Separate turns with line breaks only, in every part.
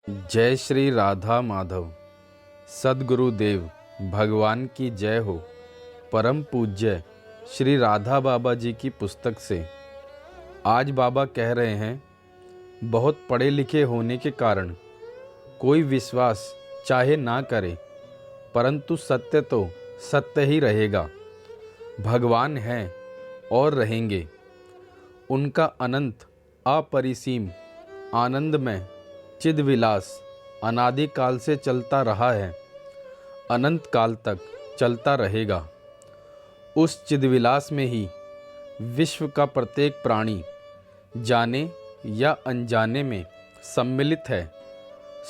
जय श्री राधा माधव। सद्गुरुदेव भगवान की जय हो। परम पूज्य श्री राधा बाबा जी की पुस्तक से आज बाबा कह रहे हैं, बहुत पढ़े लिखे होने के कारण कोई विश्वास चाहे ना करे, परंतु सत्य तो सत्य ही रहेगा। भगवान हैं और रहेंगे। उनका अनंत अपरिसीम आनंदमय चिद्विलास अनादिकाल से चलता रहा है, अनंत काल तक चलता रहेगा। उस चिद्विलास में ही विश्व का प्रत्येक प्राणी जाने या अनजाने में सम्मिलित है।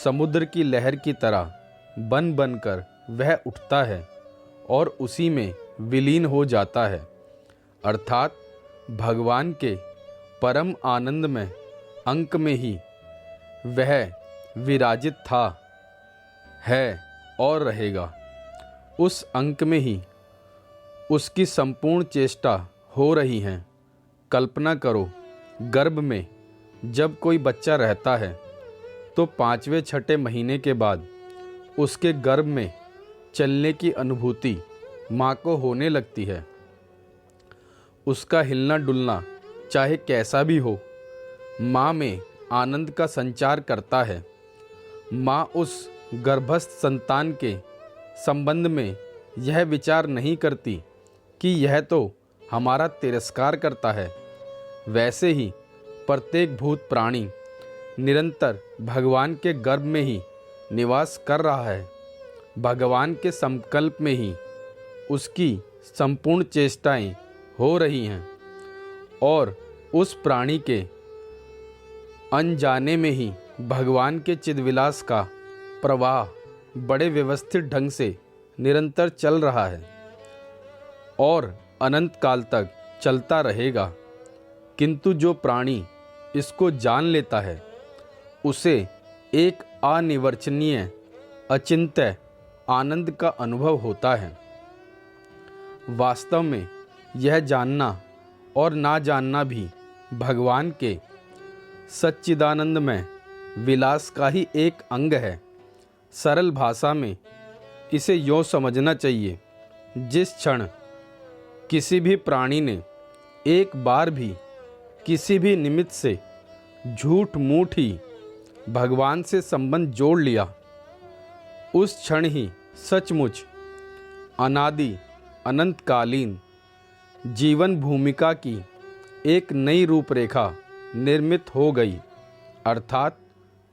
समुद्र की लहर की तरह बन बनकर वह उठता है और उसी में विलीन हो जाता है, अर्थात भगवान के परम आनंद में अंक में ही वह विराजित था, है और रहेगा। उस अंक में ही उसकी संपूर्ण चेष्टा हो रही है। कल्पना करो, गर्भ में जब कोई बच्चा रहता है तो 5वें छठे महीने के बाद उसके गर्भ में चलने की अनुभूति माँ को होने लगती है। उसका हिलना डुलना चाहे कैसा भी हो, माँ में आनंद का संचार करता है। माँ उस गर्भस्थ संतान के संबंध में यह विचार नहीं करती कि यह तो हमारा तिरस्कार करता है। वैसे ही प्रत्येक भूत प्राणी निरंतर भगवान के गर्भ में ही निवास कर रहा है। भगवान के संकल्प में ही उसकी संपूर्ण चेष्टाएं हो रही हैं और उस प्राणी के अनजाने में ही भगवान के चिद्विलास का प्रवाह बड़े व्यवस्थित ढंग से निरंतर चल रहा है और अनंत काल तक चलता रहेगा। किंतु जो प्राणी इसको जान लेता है उसे एक अनिर्वचनीय अचिंत्य आनंद का अनुभव होता है। वास्तव में यह जानना और ना जानना भी भगवान के सच्चिदानंदमय विलास का ही एक अंग है। सरल भाषा में इसे यों समझना चाहिए, जिस क्षण किसी भी प्राणी ने एक बार भी किसी भी निमित्त से झूठ मूठ ही भगवान से संबंध जोड़ लिया, उस क्षण ही सचमुच अनादि अनंतकालीन जीवन भूमिका की एक नई रूपरेखा निर्मित हो गई। अर्थात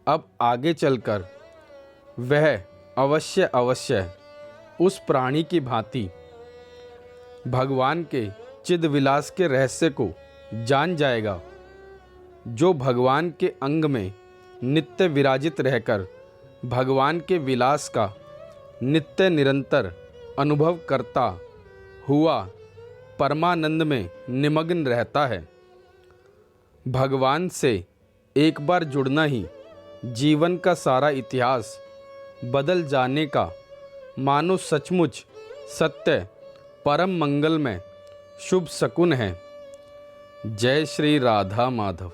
अब आगे चलकर वह अवश्य उस प्राणी की भांति भगवान के चिद्विलास के रहस्य को जान जाएगा, जो भगवान के अंग में नित्य विराजित रहकर भगवान के विलास का नित्य निरंतर अनुभव करता हुआ परमानंद में निमग्न रहता है। भगवान से एक बार जुड़ना ही जीवन का सारा इतिहास बदल जाने का मानो सचमुच सत्य परम मंगलमय शुभ शकुन है। जय श्री राधा माधव।